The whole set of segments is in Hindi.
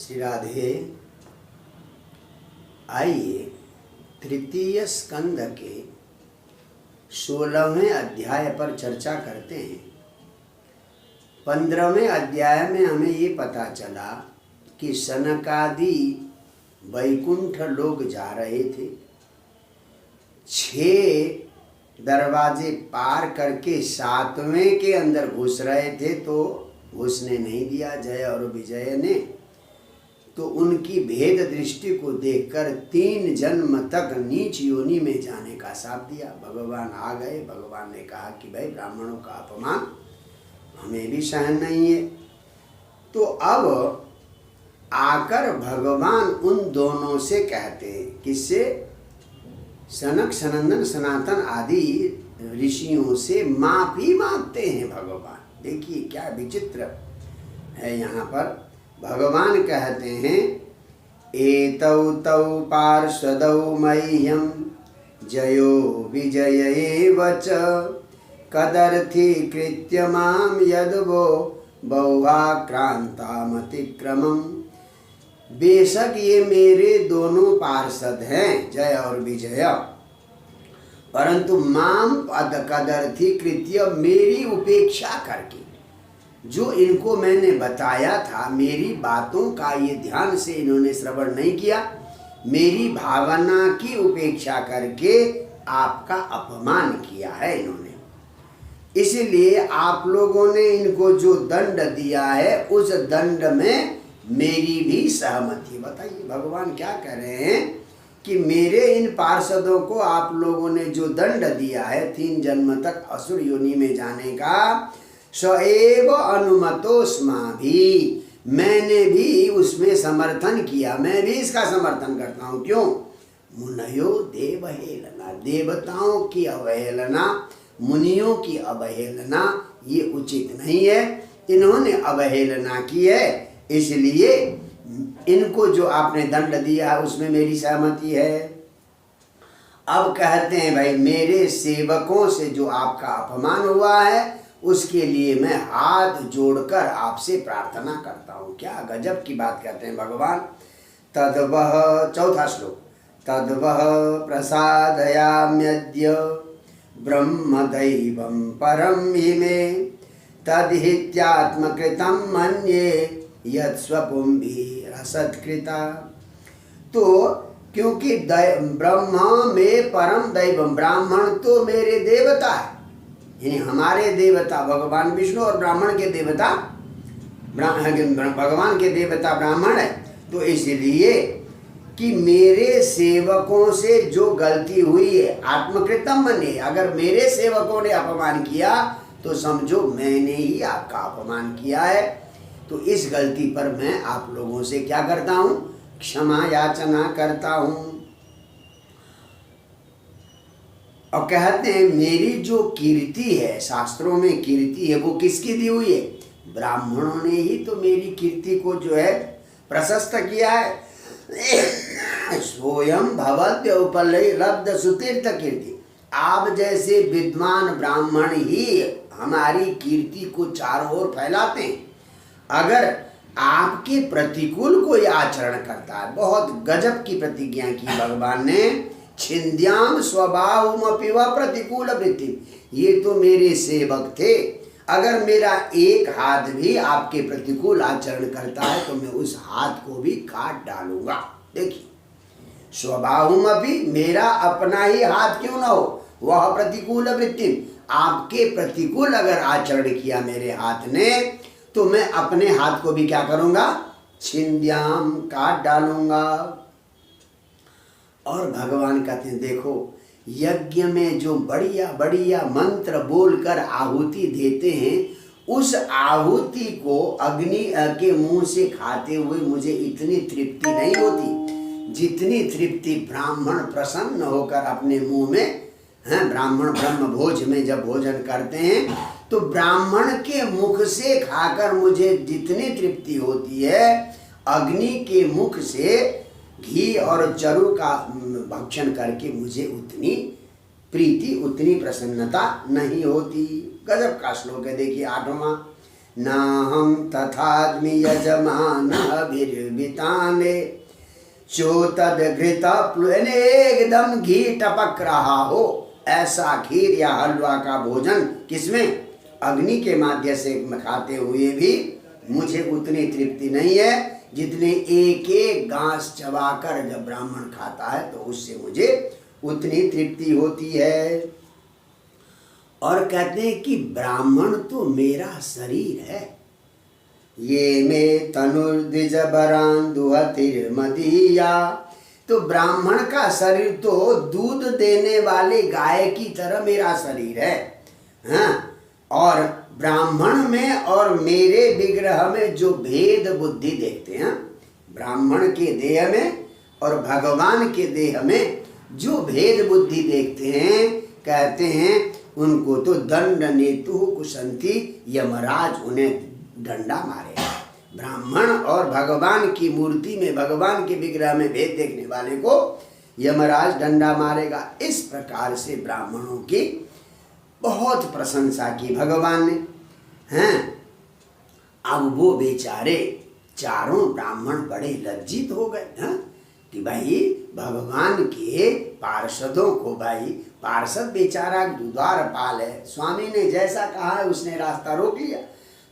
श्री राधे। आइए तृतीय स्कंद के 16वें अध्याय पर चर्चा करते हैं। 15वें अध्याय में हमें ये पता चला कि सनकादि वैकुंठ लोग जा रहे थे। 6 दरवाजे पार करके 7वें के अंदर घुस रहे थे, तो घुसने नहीं दिया जय और विजय ने। तो उनकी भेद दृष्टि को देखकर 3 जन्म तक नीच योनि में जाने का शाप दिया। भगवान आ गए। भगवान ने कहा कि भाई ब्राह्मणों का अपमान हमें भी सहन नहीं है। तो अब आकर भगवान उन दोनों से कहते हैं, किससे? सनक सनंदन सनातन आदि ऋषियों से माफी मांगते हैं भगवान। देखिए क्या विचित्र है यहाँ पर। भगवान कहते हैं, एतौ तौ पार्षदौ मह्यं जयो विजय एव च कदर्थी कृत्य माम यद्वो बहुवाक्रांतामतिक्रमम्। बेशक ये मेरे दोनों पार्षद हैं, जय और विजय, परंतु माम पद कदर्थी कृत्य, मेरी उपेक्षा करके, जो इनको मैंने बताया था, मेरी बातों का ये ध्यान से इन्होंने श्रवण नहीं किया। मेरी भावना की उपेक्षा करके आपका अपमान किया है इन्होंने। इसलिए आप लोगों ने इनको जो दंड दिया है, उस दंड में मेरी भी सहमति। बताइए भगवान क्या कह रहे हैं कि मेरे इन पार्षदों को आप लोगों ने जो दंड दिया है 3 जन्म तक असुर योनि में जाने का, सएव अनुमतोस्माभि, मैंने भी उसमें समर्थन किया। मैं भी इसका समर्थन करता हूँ। क्यों? मुनयो देवहेलना, देवताओं की अवहेलना, मुनियों की अवहेलना ये उचित नहीं है। इन्होंने अवहेलना की है, इसलिए इनको जो आपने दंड दिया है उसमें मेरी सहमति है। अब कहते हैं भाई मेरे सेवकों से जो आपका अपमान हुआ है उसके लिए मैं हाथ जोड़कर आपसे प्रार्थना करता हूँ। क्या गजब की बात कहते हैं भगवान। तद्वह, 4था श्लोक, तद्वह प्रसादयाम्यद्य ब्रह्मदैवं परम हिमे तद्हित्यात्मकृतं मन्ये यत्स्वपुंभिरसत्कृता। तो क्योंकि ब्रह्मा में परम दैवम, ब्राह्मण तो मेरे देवता है, यानी हमारे देवता भगवान विष्णु और ब्राह्मण के देवता भगवान के देवता ब्राह्मण है। तो इसलिए कि मेरे सेवकों से जो गलती हुई है, आत्मकृतम मन्ये, अगर मेरे सेवकों ने अपमान किया तो समझो मैंने ही आपका अपमान किया है। तो इस गलती पर मैं आप लोगों से क्या करता हूँ? क्षमा याचना करता हूँ। और कहते हैं मेरी जो कीर्ति है, शास्त्रों में कीर्ति है, वो किसकी दी हुई है? ब्राह्मणों ने ही तो मेरी कीर्ति को जो है प्रशस्त किया है। स्वयं भवद्य उपलब्ध सुतीर्थ कीर्ति, आप जैसे विद्वान ब्राह्मण ही हमारी कीर्ति को चारों ओर फैलाते हैं। अगर आपके प्रतिकूल कोई आचरण करता है, बहुत गजब की प्रतिज्ञा की भगवान ने, छिन्द्याम स्वभावमपि व प्रतिकूल वृत्ति, ये तो मेरे सेवक थे, अगर मेरा एक हाथ भी आपके प्रतिकूल आचरण करता है तो मैं उस हाथ को भी काट डालूंगा। देखिए स्वभावमपि, मेरा अपना ही हाथ क्यों ना हो, वह प्रतिकूल वृत्ति, आपके प्रतिकूल अगर आचरण किया मेरे हाथ ने तो मैं अपने हाथ को भी क्या करूंगा? छिन्द्याम, काट डालूंगा। और भगवान कहते हैं देखो, यज्ञ में जो बढ़िया बढ़िया मंत्र बोलकर आहुति देते हैं, उस आहुति को अग्नि के मुंह से खाते हुए मुझे इतनी तृप्ति नहीं होती जितनी तृप्ति ब्राह्मण प्रसन्न होकर अपने मुंह में, हैं, ब्राह्मण ब्रह्म भोज में जब भोजन करते हैं तो ब्राह्मण के मुख से खाकर मुझे जितनी तृप्ति होती है, अग्नि के मुख से घी और चरु का भक्षण करके मुझे उतनी प्रीति, उतनी प्रसन्नता नहीं होती। गजब का श्लोक है। देखिए 8वां, नाहं तथास्मि यजमानभिर्विताने चोतदघृत प्लुने, एकदम घी टपक रहा हो ऐसा खीर या हलवा का भोजन किसमें, अग्नि के माध्यम से खाते हुए भी मुझे उतनी तृप्ति नहीं है जितने एक एक घास चबाकर जब ब्राह्मण खाता है तो उससे मुझे उतनी तृप्ति होती है। और कहते हैं कि ब्राह्मण तो मेरा शरीर है, ये में तनुर्द्विज बरान दुहतिर्मदीया, तो ब्राह्मण का शरीर तो दूध देने वाले गाय की तरह मेरा शरीर है। हाँ, और ब्राह्मण में और मेरे विग्रह में जो भेद बुद्धि देखते हैं, ब्राह्मण के देह में और भगवान के देह में जो भेद बुद्धि देखते हैं, कहते हैं उनको तो दंड नेतु कुशंती, यमराज उन्हें डंडा मारेगा। ब्राह्मण और भगवान की मूर्ति में, भगवान के विग्रह में भेद देखने वाले को यमराज डंडा मारेगा। इस प्रकार से ब्राह्मणों की बहुत प्रशंसा की भगवान ने हैं। अब वो बेचारे चारों ब्राह्मण बड़े लज्जित हो गए हैं कि भाई भगवान के पार्षदों को, भाई पार्षद बेचारा द्वारपाल है, स्वामी ने जैसा कहा है उसने रास्ता रोक लिया,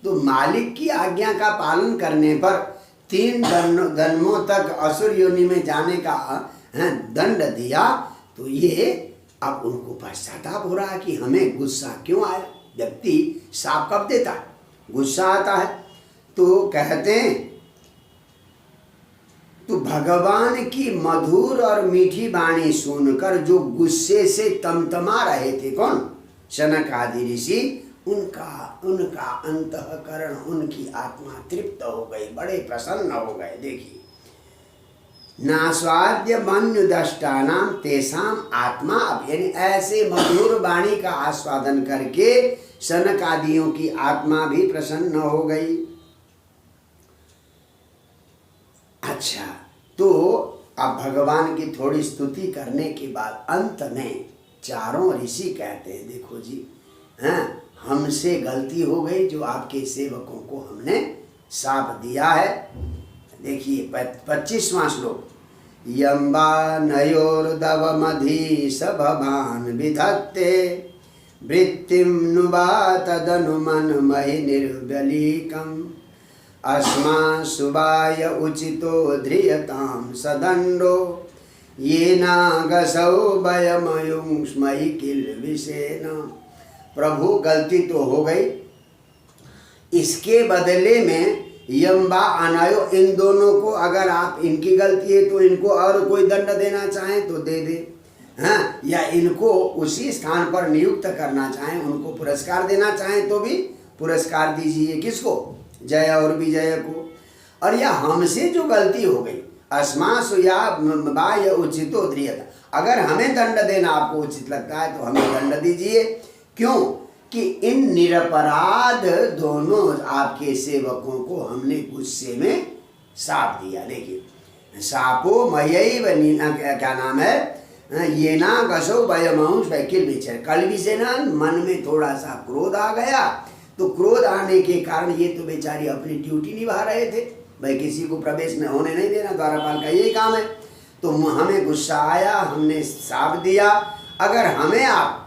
तो मालिक की आज्ञा का पालन करने पर 3 जन्मों तक असुर योनि में जाने का दंड दिया, तो ये अब उनको पश्चाताप हो रहा है कि हमें गुस्सा क्यों आया। व्यक्ति साफ कब देता है, गुस्सा आता है। तो कहते हैं, तो भगवान की मधुर और मीठी वाणी सुनकर जो गुस्से से तमतमा रहे थे, कौन, शनक आदि ऋषि, उनका अंतःकरण, उनकी आत्मा तृप्त हो गई, बड़े प्रसन्न हो गए। देखिए, नास्वाद्य मन्युदष्टानाम तेसाम आत्मा अभ्यनि, ऐसे मधुर वाणी का आस्वादन करके शनक आदियों की आत्मा भी प्रसन्न हो गई। अच्छा, तो अब भगवान की थोड़ी स्तुति करने के बाद अंत में चारों ऋषि कहते हैं, देखो जी, हैं हमसे गलती हो गई, जो आपके सेवकों को हमने शाप दिया है। देखिए 25वां श्लोक, यम्बा नयोर्दवमधि सभवान विधत्ते वृत्तिं नुवा तदनुमन महि निर्बलीकम् अस्मा सुबाय उचितो ध्रियतां सदंडो येनागसौ वयमयुंस्महि किल विषेण। प्रभु गलती तो हो गई, इसके बदले में यम्बा अनायो, इन दोनों को अगर आप, इनकी गलती है तो इनको और कोई दंड देना चाहें तो दे दे, हाँ, या इनको उसी स्थान पर नियुक्त करना चाहें, उनको पुरस्कार देना चाहें तो भी पुरस्कार दीजिए। किसको, जय और विजय को। और या हमसे जो गलती हो गई, अस्मासु या बाय उचितो ध्रियता, अगर हमें दंड देना आपको उचित लगता है तो हमें दंड दीजिए। क्यों कि इन निरपराध दोनों आपके सेवकों को हमने गुस्से में शाप दिया। देखिए, शापो मयैव, क्या नाम है, ये ना गसो वयमंश वैकिल विचर, कल विषेण, मन में थोड़ा सा क्रोध आ गया, तो क्रोध आने के कारण ये तो बेचारी अपनी ड्यूटी निभा रहे थे, भाई किसी को प्रवेश में होने नहीं देना, द्वारपाल का यही काम है। तो हमें गुस्सा आया, हमने शाप दिया। अगर हमें आप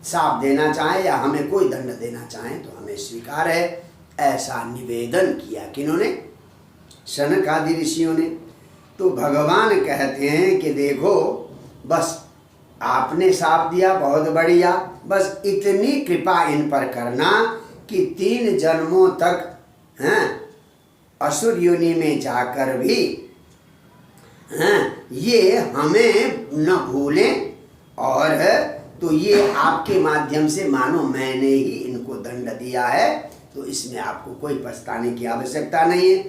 शाप देना चाहें या हमें कोई दंड देना चाहें तो हमें स्वीकार है, ऐसा निवेदन किया। किन्होंने, शनक आदि ऋषियों ने। तो भगवान कहते हैं कि देखो, बस आपने शाप दिया, बहुत बढ़िया, बस इतनी कृपा इन पर करना कि 3 जन्मों तक हैं असुर योनि में जाकर भी हैं ये हमें न भूलें, और तो ये आपके माध्यम से मानो मैंने ही इनको दंड दिया है, तो इसमें आपको कोई पछताने की आवश्यकता नहीं है।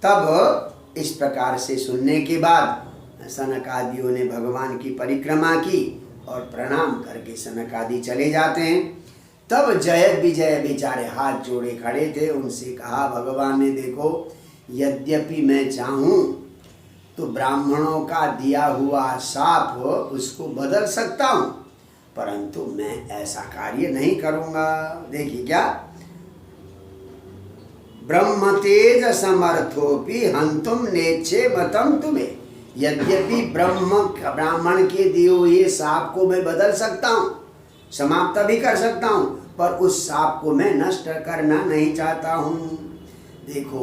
तब इस प्रकार से सुनने के बाद सनक आदियों ने भगवान की परिक्रमा की और प्रणाम करके सनक आदि चले जाते हैं। तब जय विजय बेचारे हाथ जोड़े खड़े थे, उनसे कहा भगवान ने, देखो यद्यपि मैं चाहूँ तो ब्राह्मणों का दिया हुआ शाप उसको बदल सकता हूँ, परंतु मैं ऐसा कार्य नहीं करूँगा। देखिए क्या, ब्रह्म तेज समर्थोपि हंतुम नेच्छे मतम तुम्हें। यद्यपि ब्राह्मण के दिए हुए सांप को मैं बदल सकता हूँ, समाप्त भी कर सकता हूँ, पर उस सांप को मैं नष्ट करना नहीं चाहता हूँ। देखो,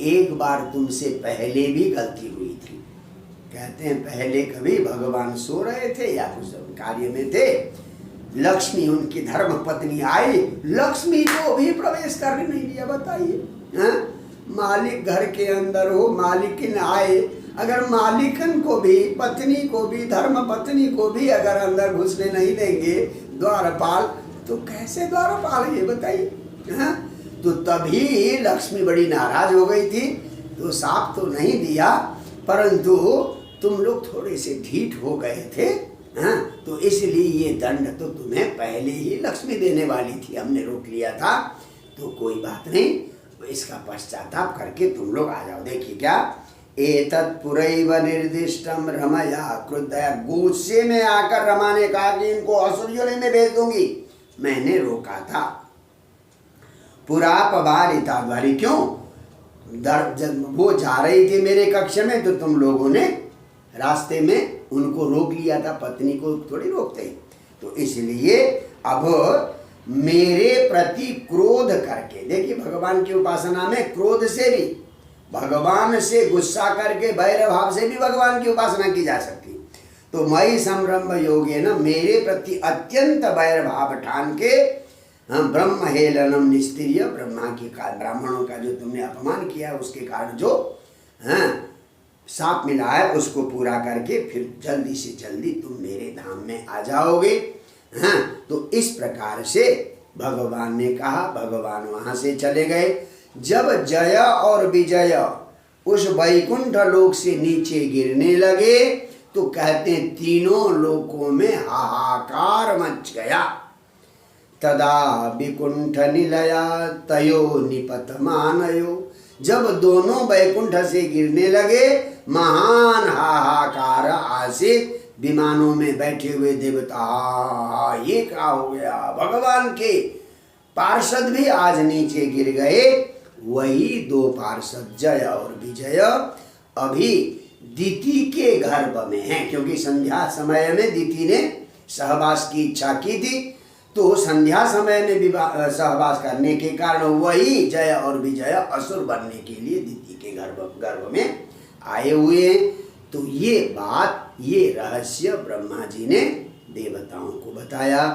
एक बार तुमसे पहले भी गलती हुई थी। कहते हैं पहले कभी भगवान सो रहे थे या कुछ कार्य में थे, लक्ष्मी उनकी धर्म पत्नी आई, लक्ष्मी को भी प्रवेश करने नहीं दिया। बताइए, मालिक घर के अंदर हो, मालिकिन आए, अगर मालिकन को भी, पत्नी को भी, धर्म पत्नी को भी अगर अंदर घुसने नहीं देंगे द्वारपाल, तो कैसे द्वारपाल, ये बताइए। तो तभी लक्ष्मी बड़ी नाराज हो गई थी, तो साफ तो नहीं दिया, परंतु तुम लोग थोड़े से ढीठ हो गए थे, तो इसलिए ये दंड तो तुम्हें पहले ही लक्ष्मी देने वाली थी, हमने रोक लिया था। तो कोई बात नहीं, इसका पश्चाताप करके तुम लोग आ जाओ। देखिए क्या, एतत् पुरैव निर्दिष्टम रमया क्रुद्धया। गुस्से में आकर रमा ने कहा कि इनको असुरयोनि में भेज दूंगी, मैंने रोका था। पुरापवारिता द्वारी, क्यों? जब वो जा रही थी मेरे कक्ष में, तो तुम लोगों ने रास्ते में उनको रोक लिया था, पत्नी को थोड़ी रोकते। तो इसलिए अब मेरे प्रति क्रोध करके, देखिए भगवान की उपासना में क्रोध से भी, भगवान से गुस्सा करके, वैर भाव से भी भगवान की उपासना की जा सकती। तो मयि संरंभ योगे न, मेरे प्रति अत्यंत वैर भाव ठान के, हम ब्रह्म हेलनम निस्त्रीय, ब्राह्मणों का जो तुमने अपमान किया उसके कारण जो सांप मिला है, उसको पूरा करके फिर जल्दी से जल्दी तुम मेरे धाम में आ जाओगे। तो इस प्रकार से भगवान ने कहा, भगवान वहां से चले गए। जब जय और विजय उस वैकुंठ लोक से नीचे गिरने लगे, तो कहते हैं तीनों लोकों में हाहाकार मच गया। तदा विकुंठ निलया तयो निपतमानयो। जब दोनों वैकुंठ से गिरने लगे, महान हाहाकार आसित, विमानों में बैठे हुए देवता, ये क्या हो गया, भगवान के पार्षद भी आज नीचे गिर गए। वही दो पार्षद जय और विजय अभी दिति के गर्भ में हैं, क्योंकि संध्या समय में दिति ने सहवास की इच्छा की थी, तो संध्या समय में सहवास करने के कारण वही जय और विजय असुर बनने के लिए दिति के गर्भ में आए हुए हैं। तो ये बात, ये रहस्य ब्रह्मा जी ने देवताओं को बताया।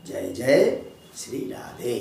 जय जय श्री राधे।